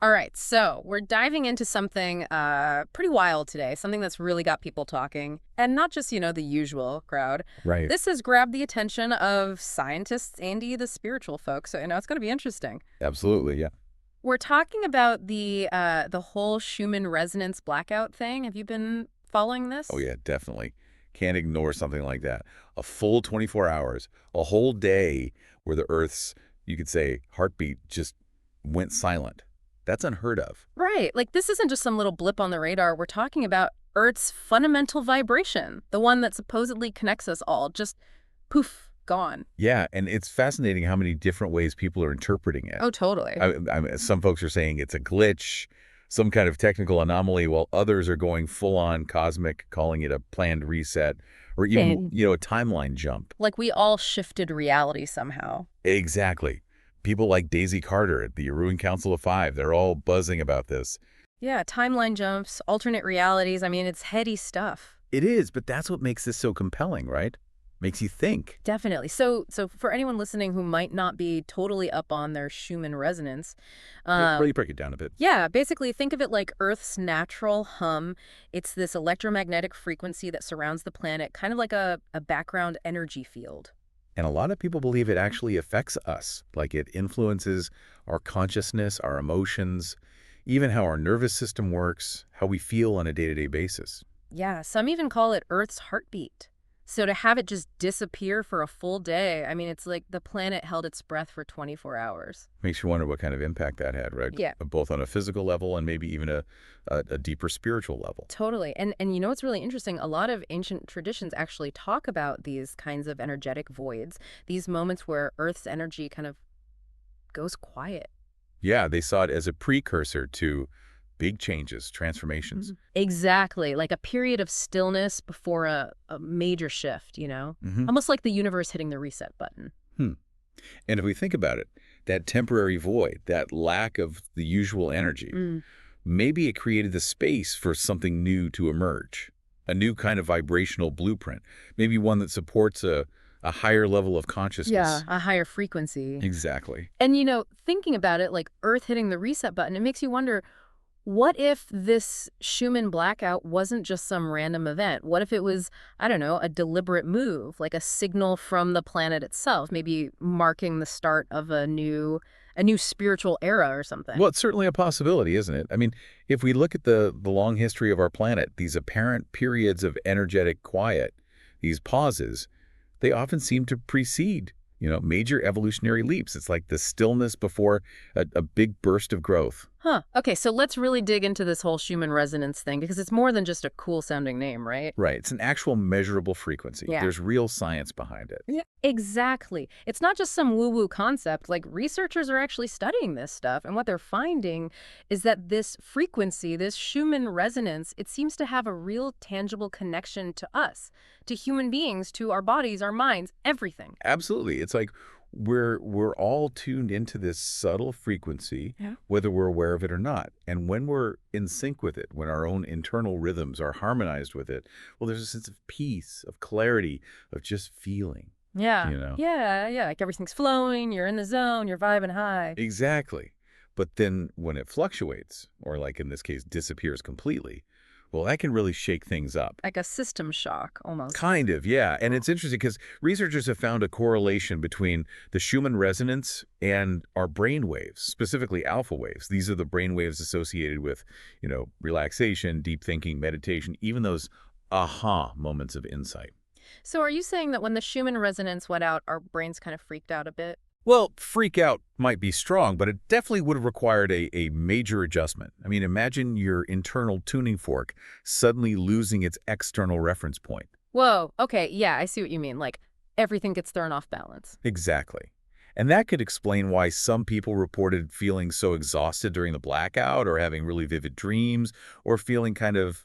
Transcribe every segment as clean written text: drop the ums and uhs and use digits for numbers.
All right, so we're diving into something pretty wild today, something that's really got people talking, and not just, the usual crowd. Right. This has grabbed the attention of scientists and the spiritual folks, so it's going to be interesting. Absolutely, yeah. We're talking about the whole Schumann resonance blackout thing. Have you been following Oh, this? yeah, definitely. Can't ignore something like that. A full 24 hours, a whole day where the Earth's, you could say, heartbeat just went silent. That's unheard of. Right, like this isn't just some little blip on the radar. We're talking about Earth's fundamental vibration, the one that supposedly connects us all, just poof, gone. Yeah, and it's fascinating how many different ways people are interpreting it. Oh, totally. Some folks are saying it's a glitch, some kind of technical anomaly, while others are going full-on cosmic, calling it a planned reset, or even, And a timeline jump. like we all shifted reality somehow. Exactly. People like Daisy Carter at the Arcturian Council of Five, they're all buzzing about this. Yeah, timeline jumps, alternate realities. I mean, it's heady stuff. It is, but that's what makes this so compelling, right? Makes you think. Definitely. So for anyone listening who might not be totally up on their Schumann resonance, Really break it down a bit. yeah, basically think of it like Earth's natural hum. It's this electromagnetic frequency that surrounds the planet, kind of like a background energy field. And a lot of people believe it actually affects us, like it influences our consciousness, our emotions, even how our nervous system works, how we feel on a day-to-day basis. Yeah, some even call it Earth's heartbeat. So to have it just disappear for a full day, I mean, it's like the planet held its breath for 24 hours. Makes you wonder what kind of impact that had, right? Yeah, Both on a physical level and maybe even a deeper spiritual level. totally. And what's really interesting? A lot of ancient traditions actually talk about these kinds of energetic voids, these moments where Earth's energy kind of goes quiet. Yeah, they saw it as a precursor to big changes, transformations. Exactly, like a period of stillness before a major shift, Hmm. Almost like the universe hitting the reset button. Hmm. And if we think about it, that temporary void, that lack of the usual energy, Mm. maybe it created the space for something new to emerge, a new kind of vibrational blueprint, maybe one that supports a higher level of Yeah, consciousness. a higher frequency. Exactly. And, thinking about it, like Earth hitting the reset button, it makes you wonder, what if this Schumann blackout wasn't just some random event? What if it was, I don't know, a deliberate move, like a signal from the planet itself, maybe marking the start of a new spiritual era or something? Well, it's certainly a possibility, isn't it? I mean, if we look at the long history of our planet, these apparent periods of energetic quiet, these pauses, they often seem to precede, major evolutionary leaps. It's like the stillness before a big burst of growth. Huh. Okay, so let's really dig into this whole Schumann resonance thing because it's more than just a cool sounding name, right? Right. It's an actual measurable frequency. Yeah. There's real science behind it. Yeah, exactly. It's not just some woo-woo concept. Like researchers are actually studying this stuff, and what they're finding is that this frequency, this Schumann resonance, it seems to have a real tangible connection to us, to human beings, to our bodies, our minds, everything. Absolutely. It's like we're all tuned into this subtle frequency, Yeah. whether we're aware of it or not. And when we're in sync with it, when our own internal rhythms are harmonized with it, well, there's a sense of peace, of clarity, of just feeling, Yeah. you know? Yeah, yeah. Like everything's flowing, you're in the zone, you're vibing high. Exactly. But then when it fluctuates, or like in this case, disappears completely, well, that can really shake things up. Like a system shock almost. Kind of, yeah. And it's interesting because researchers have found a correlation between the Schumann resonance and our brain waves, specifically alpha waves. These are the brain waves associated with, relaxation, deep thinking, meditation, even those aha moments of insight. So are you saying that when the Schumann resonance went out, our brains kind of freaked out a bit? Well, freak out might be strong, but it definitely would have required a major adjustment. I mean, imagine your internal tuning fork suddenly losing its external reference point. Whoa, okay, yeah, I see what you mean. Like everything gets thrown off balance. Exactly. And that could explain why some people reported feeling so exhausted during the blackout or having really vivid dreams or feeling kind of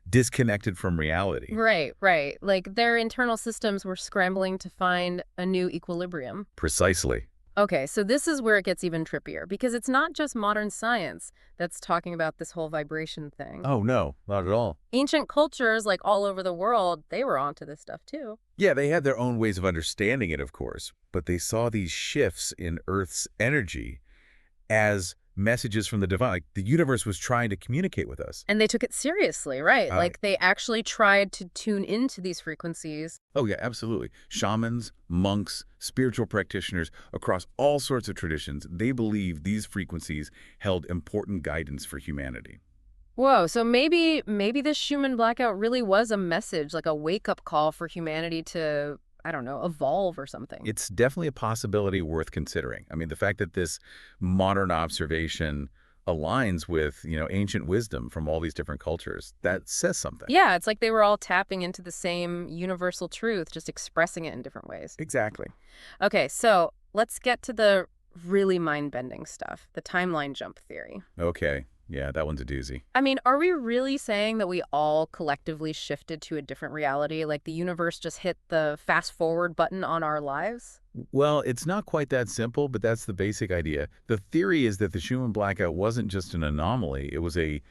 disconnected from reality. Right, right. Like their internal systems were scrambling to find a new equilibrium. Precisely. Okay, so this is where it gets even trippier because it's not just modern science that's talking about this whole vibration thing. Oh, no, not at all. Ancient cultures, like all over the world, they were onto this stuff too. Yeah, they had their own ways of understanding it, of course, but they saw these shifts in Earth's energy as messages from the divine. Like the universe was trying to communicate with us. And they took it seriously, right? Uh, Like they actually tried to tune into these frequencies. oh, yeah, absolutely. Shamans, monks, spiritual practitioners across all sorts of traditions, they believe these frequencies held important guidance for humanity. Whoa, so maybe this Schumann blackout really was a message, like a wake-up call for humanity to, I don't know, evolve or something. It's definitely a possibility worth considering. I mean, the fact that this modern observation aligns with, ancient wisdom from all these different cultures, that says something. Yeah, it's like they were all tapping into the same universal truth, just expressing it in different ways. Exactly. Okay, so let's get to the really mind-bending stuff, the timeline jump theory. Okay. Yeah, that one's a doozy. I mean, are we really saying that we all collectively shifted to a different reality? Like the universe just hit the fast forward button on our lives? Well, it's not quite that simple, but that's the basic idea. The theory is that the Schumann blackout wasn't just an anomaly. It was a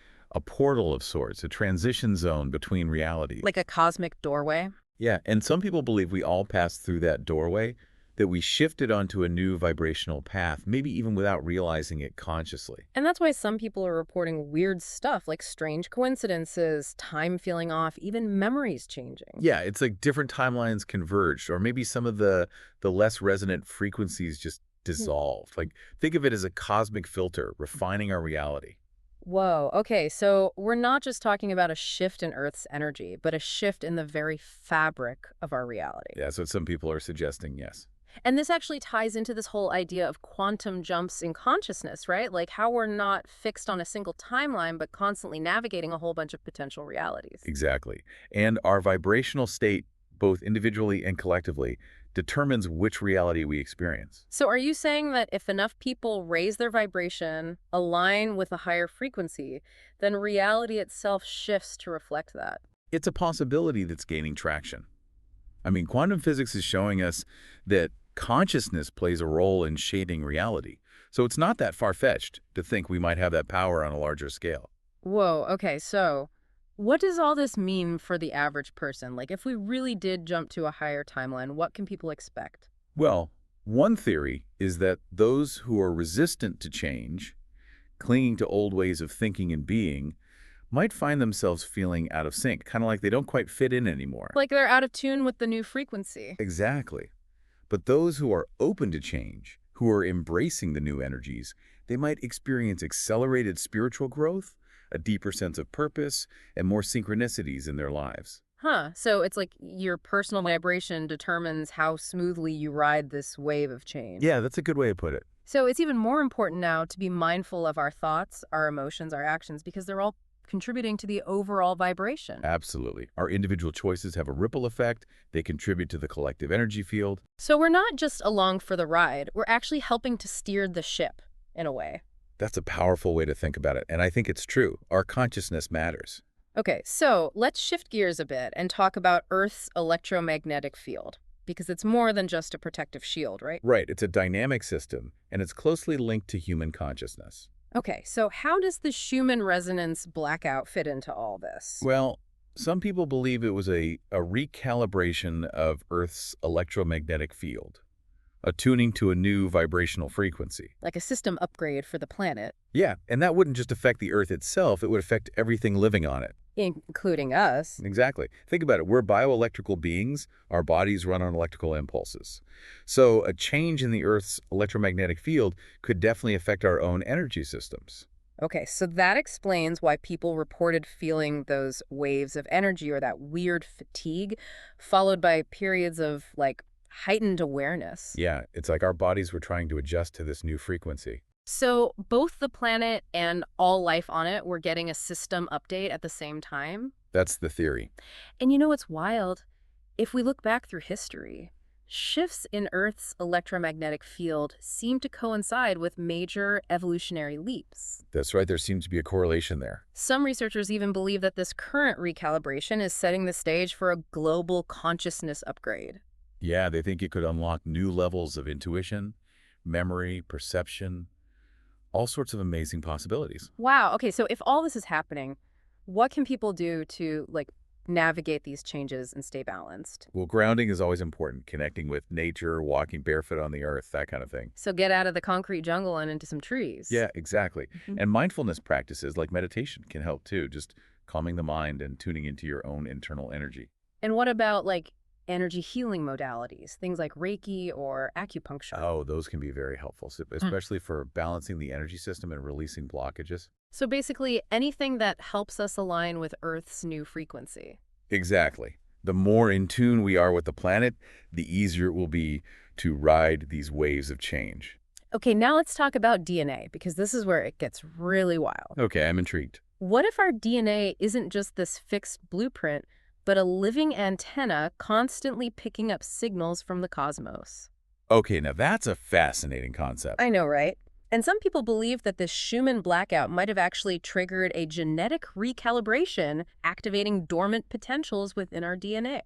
portal of sorts, a transition zone between realities. Like a cosmic doorway? Yeah, and some people believe we all passed through that doorway, that we shifted onto a new vibrational path, maybe even without realizing it consciously. And that's why some people are reporting weird stuff like strange coincidences, time feeling off, even memories changing. Yeah, it's like different timelines converged, or maybe some of the less resonant frequencies just dissolved. Like, think of it as a cosmic filter refining our reality. Whoa, okay, so we're not just talking about a shift in Earth's energy, but a shift in the very fabric of our reality. Yeah, that's what some people are suggesting, yes. And this actually ties into this whole idea of quantum jumps in consciousness, right? Like how we're not fixed on a single timeline, but constantly navigating a whole bunch of potential realities. Exactly. And our vibrational state, both individually and collectively, determines which reality we experience. So are you saying that if enough people raise their vibration, align with a higher frequency, then reality itself shifts to reflect that? It's a possibility that's gaining traction. I mean, quantum physics is showing us that consciousness plays a role in shaping reality. So it's not that far-fetched to think we might have that power on a larger scale. Whoa, okay, so what does all this mean for the average person? Like if we really did jump to a higher timeline, what can people expect? Well, one theory is that those who are resistant to change, clinging to old ways of thinking and being, might find themselves feeling out of sync, kind of like they don't quite fit in anymore. Like they're out of tune with the new frequency. Exactly. But those who are open to change, who are embracing the new energies, they might experience accelerated spiritual growth, a deeper sense of purpose, and more synchronicities in their lives. Huh. So it's like your personal vibration determines how smoothly you ride this wave of change. Yeah, that's a good way to put it. So it's even more important now to be mindful of our thoughts, our emotions, our actions, because they're all contributing to the overall vibration. Absolutely. Our individual choices have a ripple effect. They contribute to the collective energy field. So we're not just along for the ride. We're actually helping to steer the ship, in a way. That's a powerful way to think about it, and I think it's true. Our consciousness matters. Okay, so let's shift gears a bit and talk about Earth's electromagnetic field, because it's more than just a protective shield, right? Right, it's a dynamic system, and it's closely linked to human consciousness. Okay, so how does the Schumann resonance blackout fit into all this? Well, some people believe it was a recalibration of Earth's electromagnetic field, attuning to a new vibrational frequency. Like a system upgrade for the planet, Yeah, and that wouldn't just affect the Earth itself, it would affect everything living on it. including us. Exactly. Think about it. We're bioelectrical beings. Our bodies run on electrical impulses. So a change in the Earth's electromagnetic field could definitely affect our own energy systems. Okay, so that explains why people reported feeling those waves of energy or that weird fatigue, followed by periods of, like, heightened awareness. Yeah, it's like our bodies were trying to adjust to this new frequency. So both the planet and all life on it were getting a system update at the same time. That's the theory. And you know what's wild? If we look back through history, shifts in Earth's electromagnetic field seem to coincide with major evolutionary leaps. That's right. There seems to be a correlation there. Some researchers even believe that this current recalibration is setting the stage for a global consciousness upgrade. Yeah, they think it could unlock new levels of intuition, memory, perception, all sorts of amazing possibilities. Wow, okay, so if all this is happening, what can people do to, like, navigate these changes and stay balanced. Well, grounding is always important, connecting with nature, walking barefoot on the earth, that kind of thing. So get out of the concrete jungle and into some trees. Yeah, exactly. Mhm. And mindfulness practices like meditation can help too, just calming the mind and tuning into your own internal energy. And what about like energy healing modalities, things like Reiki or acupuncture? Oh, those can be very helpful, Mm. especially for balancing the energy system and releasing blockages. So basically anything that helps us align with Earth's new frequency. Exactly. The more in tune we are with the planet, the easier it will be to ride these waves of change. Okay, now let's talk about DNA, because this is where it gets really wild. Okay, I'm intrigued. What if our DNA isn't just this fixed blueprint, but a living antenna constantly picking up signals from the cosmos? Okay, now that's a fascinating concept. I know, right? And some people believe that this Schumann blackout might have actually triggered a genetic recalibration, activating dormant potentials within our DNA.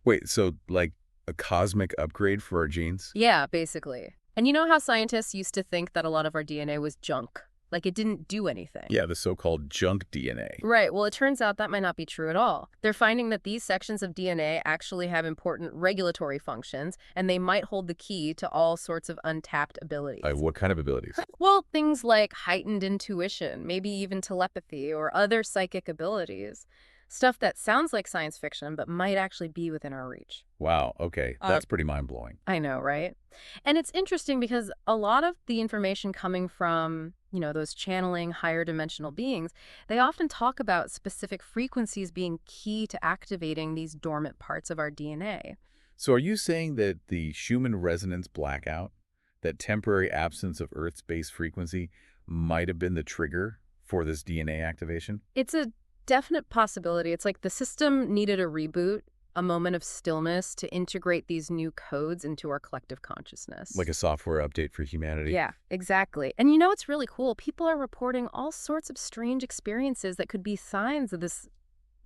Wait, so like a cosmic upgrade for our genes? Yeah, basically. And you know how scientists used to think that a lot of our DNA was junk? Like it didn't do anything. Yeah, the so-called junk DNA. Right, well, it turns out that might not be true at all. They're finding that these sections of DNA actually have important regulatory functions, and they might hold the key to all sorts of untapped abilities. What kind of abilities? Well, things like heightened intuition, maybe even telepathy or other psychic abilities. Stuff that sounds like science fiction, but might actually be within our reach. Wow, okay, that's pretty mind-blowing. I know, right? And it's interesting because a lot of the information coming from, those channeling higher dimensional beings, they often talk about specific frequencies being key to activating these dormant parts of our DNA. So are you saying that the Schumann resonance blackout, that temporary absence of Earth-based frequency, might have been the trigger for this DNA activation? It's a definite possibility. It's like the system needed a reboot, a moment of stillness to integrate these new codes into our collective consciousness. Like a software update for humanity? Yeah, exactly. And you know what's really cool? People are reporting all sorts of strange experiences that could be signs of this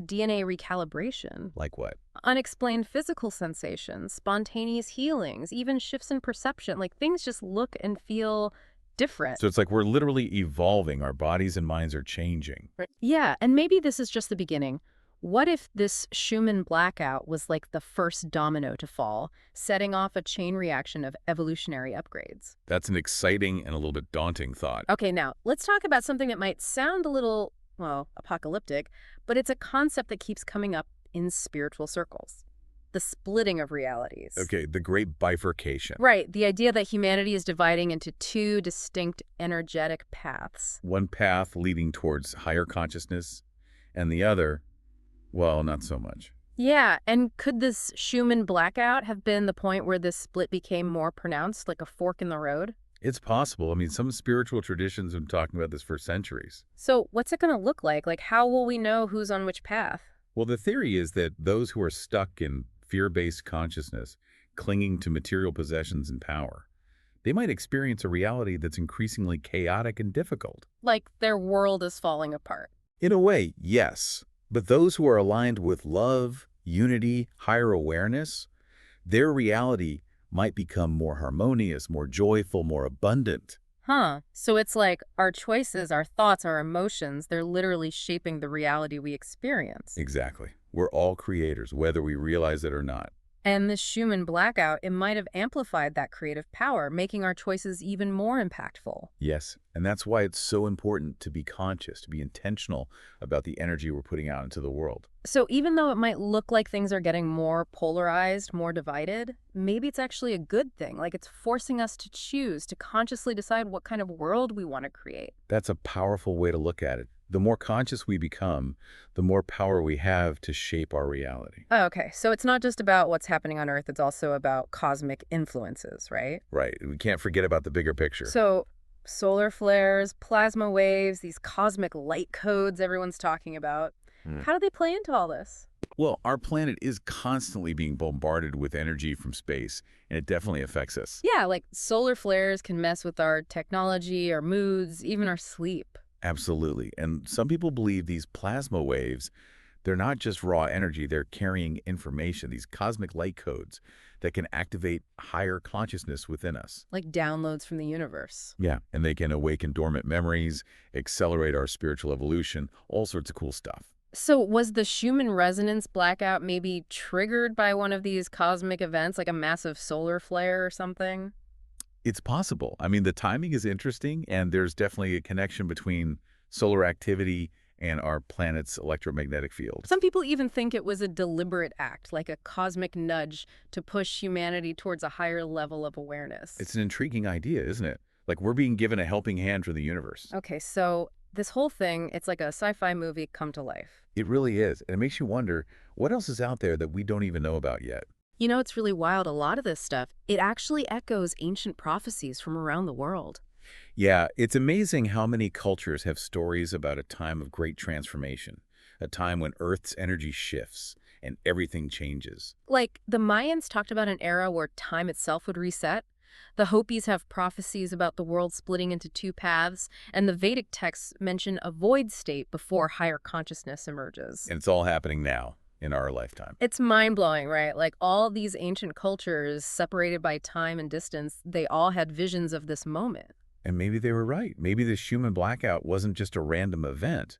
DNA recalibration. Like what? Unexplained physical sensations, spontaneous healings, even shifts in perception. Like things just look and feel different. So it's like we're literally evolving. Our bodies and minds are changing. Right. Yeah, and maybe this is just the beginning. What if this Schumann blackout was like the first domino to fall, setting off a chain reaction of evolutionary upgrades? That's an exciting and a little bit daunting thought. Okay, now let's talk about something that might sound a little, well, apocalyptic, but it's a concept that keeps coming up in spiritual circles. The splitting of realities. Okay, the great bifurcation. Right, the idea that humanity is dividing into two distinct energetic paths. One path leading towards higher consciousness, and the other, well, not so much. Yeah, and could this Schumann blackout have been the point where this split became more pronounced, like a fork in the road? It's possible. I mean, some spiritual traditions have been talking about this for centuries. So what's it going to look like? Like, how will we know who's on which path? Well, the theory is that those who are stuck in fear-based consciousness, clinging to material possessions and power, they might experience a reality that's increasingly chaotic and difficult. Like their world is falling apart. In a way, yes. But those who are aligned with love, unity, higher awareness, their reality might become more harmonious, more joyful, more abundant. Huh. So it's like our choices, our thoughts, our emotions, they're literally shaping the reality we experience. Exactly. We're all creators, whether we realize it or not. And this Schumann blackout, it might have amplified that creative power, making our choices even more impactful. Yes, and that's why it's so important to be conscious, to be intentional about the energy we're putting out into the world. So even though it might look like things are getting more polarized, more divided, maybe it's actually a good thing. Like it's forcing us to choose, to consciously decide what kind of world we want to create. That's a powerful way to look at it. The more conscious we become, the more power we have to shape our reality. Oh, okay, so it's not just about what's happening on Earth, it's also about cosmic influences, right? Right. We can't forget about the bigger picture. So solar flares, plasma waves, these cosmic light codes everyone's talking about. How do they play into all this? Well, our planet is constantly being bombarded with energy from space, and it definitely affects us. Yeah, like solar flares can mess with our technology, our moods, even our sleep. Absolutely. And some people believe these plasma waves, they're not just raw energy, they're carrying information, these cosmic light codes that can activate higher consciousness within us. Like downloads from the universe. Yeah, and they can awaken dormant memories, accelerate our spiritual evolution, all sorts of cool stuff. So was the Schumann resonance blackout maybe triggered by one of these cosmic events, like a massive solar flare or something? It's possible. I mean, the timing is interesting, and there's definitely a connection between solar activity and our planet's electromagnetic field. Some people even think it was a deliberate act, like a cosmic nudge to push humanity towards a higher level of awareness. It's an intriguing idea, isn't it? Like we're being given a helping hand from the universe. Okay, so this whole thing, it's like a sci-fi movie come to life. It really is. And it makes you wonder, what else is out there that we don't even know about yet? You know, it's really wild. A lot of this stuff, it actually echoes ancient prophecies from around the world. Yeah, it's amazing how many cultures have stories about a time of great transformation, a time when Earth's energy shifts and everything changes. Like, the Mayans talked about an era where time itself would reset. The Hopis have prophecies about the world splitting into two paths, and the Vedic texts mention a void state before higher consciousness emerges. And it's all happening now in our lifetime. It's mind-blowing, right? Like, all these ancient cultures, separated by time and distance, they all had visions of this moment. And maybe they were right. Maybe this human blackout wasn't just a random event,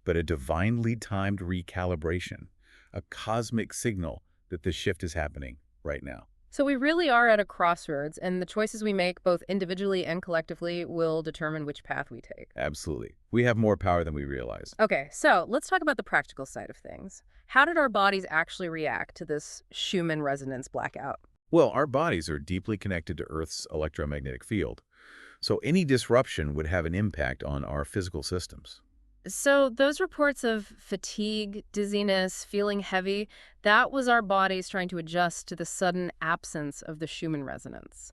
but a divinely timed recalibration, a cosmic signal that the shift is happening right now. So we really are at a crossroads, and the choices we make, both individually and collectively, will determine which path we take. Absolutely. We have more power than we realize. Okay, so let's talk about the practical side of things. How did our bodies actually react to this Schumann resonance blackout? Well, our bodies are deeply connected to Earth's electromagnetic field, so any disruption would have an impact on our physical systems. So those reports of fatigue, dizziness, feeling heavy, that was our bodies trying to adjust to the sudden absence of the Schumann resonance.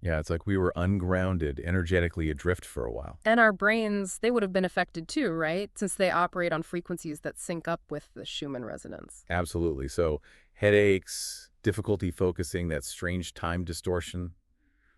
Yeah, it's like we were ungrounded, energetically adrift for a while. And our brains, they would have been affected too, right? Since they operate on frequencies that sync up with the Schumann resonance. Absolutely. So headaches, difficulty focusing, that strange time distortion,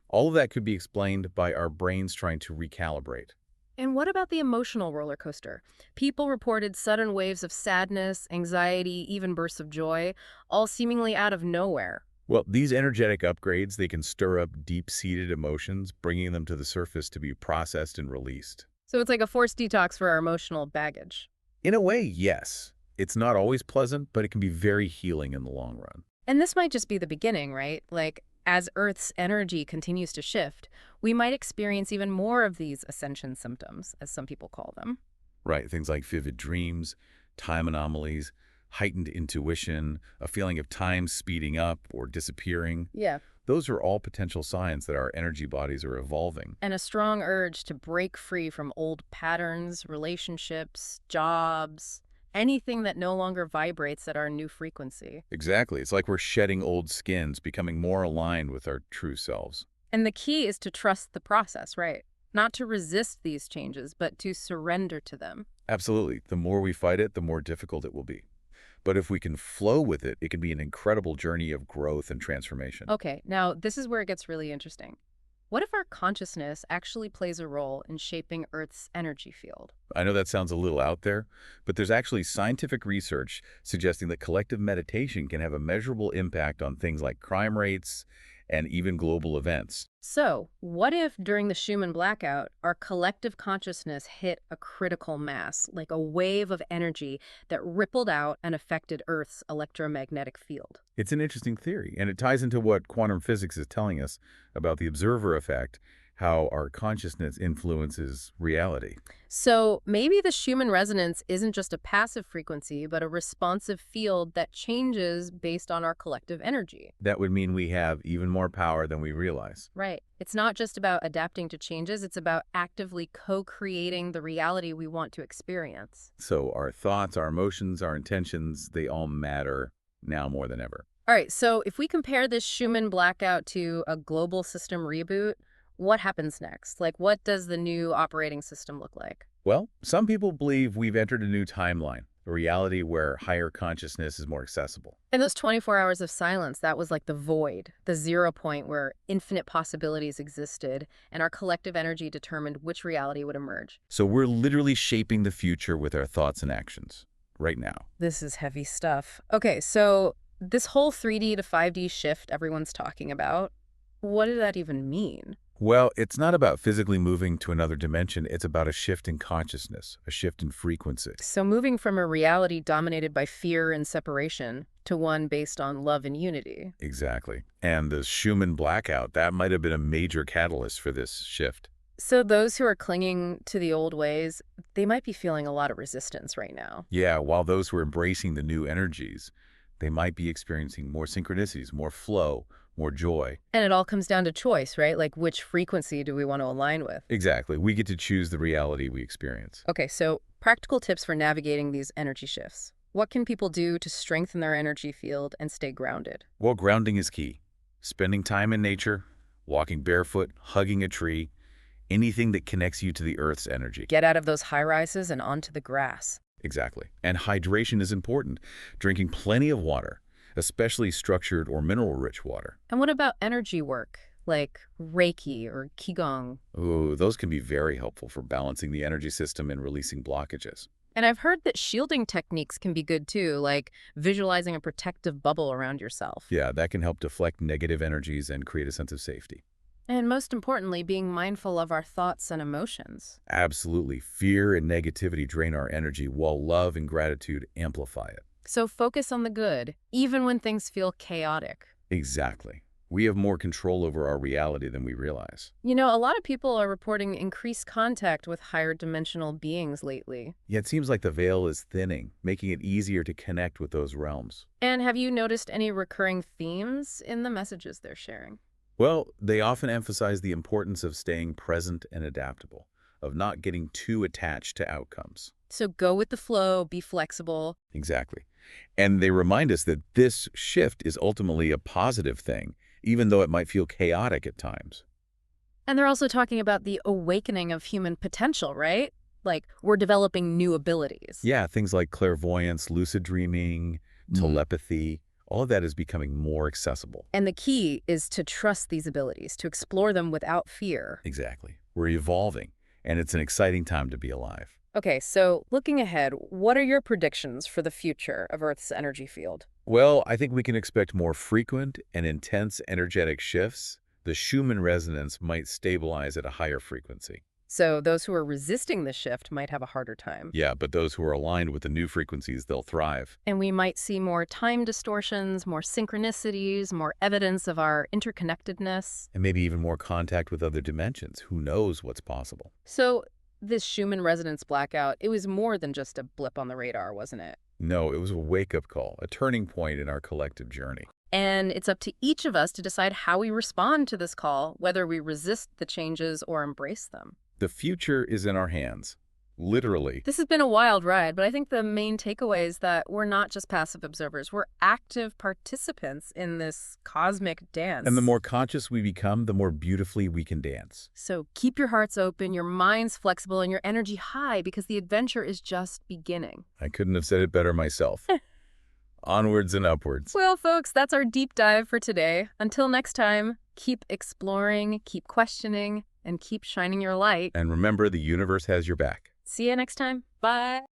all of that could be explained by our brains trying to recalibrate. And what about the emotional roller coaster? People reported sudden waves of sadness, anxiety, even bursts of joy, all seemingly out of nowhere. Well, these energetic upgrades, they can stir up deep-seated emotions, bringing them to the surface to be processed and released. So it's like a forced detox for our emotional baggage. In a way, yes. It's not always pleasant, but it can be very healing in the long run. And this might just be the beginning, right? Like, as Earth's energy continues to shift, we might experience even more of these ascension symptoms, as some people call them. Right, things like vivid dreams, time anomalies, heightened intuition, a feeling of time speeding up or disappearing. Yeah. Those are all potential signs that our energy bodies are evolving. And a strong urge to break free from old patterns, relationships, jobs, anything that no longer vibrates at our new frequency. Exactly. It's like we're shedding old skins, becoming more aligned with our true selves. And the key is to trust the process, right? Not to resist these changes, but to surrender to them. Absolutely. The more we fight it, the more difficult it will be. But if we can flow with it, it can be an incredible journey of growth and transformation. Okay, now this is where it gets really interesting. What if our consciousness actually plays a role in shaping Earth's energy field? I know that sounds a little out there, but there's actually scientific research suggesting that collective meditation can have a measurable impact on things like crime rates and even global events. So, what if during the Schumann blackout, our collective consciousness hit a critical mass, like a wave of energy that rippled out and affected Earth's electromagnetic field? It's an interesting theory, and it ties into what quantum physics is telling us about the observer effect, how our consciousness influences reality. So maybe the Schumann resonance isn't just a passive frequency, but a responsive field that changes based on our collective energy. That would mean we have even more power than we realize. Right. It's not just about adapting to changes, it's about actively co-creating the reality we want to experience. So our thoughts, our emotions, our intentions, they all matter now more than ever. All right, so if we compare this Schumann blackout to a global system reboot, what happens next? Like, what does the new operating system look like? Well, some people believe we've entered a new timeline, a reality where higher consciousness is more accessible. In those 24 hours of silence, that was like the void, the 0 point where infinite possibilities existed, and our collective energy determined which reality would emerge. So we're literally shaping the future with our thoughts and actions right now. This is heavy stuff. Okay, so this whole 3D to 5D shift everyone's talking about, what did that even mean? Well, it's not about physically moving to another dimension. It's about a shift in consciousness, a shift in frequency. So moving from a reality dominated by fear and separation to one based on love and unity. Exactly. And the Schumann blackout, that might have been a major catalyst for this shift. So those who are clinging to the old ways, they might be feeling a lot of resistance right now. Yeah, while those who are embracing the new energies, they might be experiencing more synchronicities, more flow, more joy. And it all comes down to choice, right? Like which frequency do we want to align with? Exactly. We get to choose the reality we experience. Okay, so practical tips for navigating these energy shifts. What can people do to strengthen their energy field and stay grounded? Well, grounding is key. Spending time in nature, walking barefoot, hugging a tree, anything that connects you to the Earth's energy. Get out of those high rises and onto the grass. Exactly. And hydration is important. Drinking plenty of water, especially structured or mineral-rich water. And what about energy work, like Reiki or Qigong? Ooh, those can be very helpful for balancing the energy system and releasing blockages. And I've heard that shielding techniques can be good too, like visualizing a protective bubble around yourself. Yeah, that can help deflect negative energies and create a sense of safety. And most importantly, being mindful of our thoughts and emotions. Absolutely. Fear and negativity drain our energy, while love and gratitude amplify it. So focus on the good, even when things feel chaotic. Exactly. We have more control over our reality than we realize. You know, a lot of people are reporting increased contact with higher dimensional beings lately. Yet it seems like the veil is thinning, making it easier to connect with those realms. And have you noticed any recurring themes in the messages they're sharing? Well, they often emphasize the importance of staying present and adaptable, of not getting too attached to outcomes. So go with the flow, be flexible. Exactly. And they remind us that this shift is ultimately a positive thing, even though it might feel chaotic at times. And they're also talking about the awakening of human potential, right? Like we're developing new abilities. Yeah, things like clairvoyance, lucid dreaming, telepathy, all of that is becoming more accessible. And the key is to trust these abilities, to explore them without fear. Exactly. We're evolving, and it's an exciting time to be alive. Okay, so looking ahead, what are your predictions for the future of Earth's energy field? Well, I think we can expect more frequent and intense energetic shifts. The Schumann resonance might stabilize at a higher frequency. So those who are resisting the shift might have a harder time. Yeah, but those who are aligned with the new frequencies, they'll thrive. And we might see more time distortions, more synchronicities, more evidence of our interconnectedness. And maybe even more contact with other dimensions. Who knows what's possible? So this Schumann resonance blackout, it was more than just a blip on the radar, wasn't it? No, it was a wake-up call, a turning point in our collective journey. And it's up to each of us to decide how we respond to this call, whether we resist the changes or embrace them. The future is in our hands, literally. This has been a wild ride, but I think the main takeaway is that we're not just passive observers. We're active participants in this cosmic dance. And the more conscious we become, the more beautifully we can dance. So keep your hearts open, your minds flexible, and your energy high because the adventure is just beginning. I couldn't have said it better myself. Onwards and upwards. Well, folks, that's our deep dive for today. Until next time, keep exploring, keep questioning, and keep shining your light. And remember, the universe has your back. See you next time. Bye.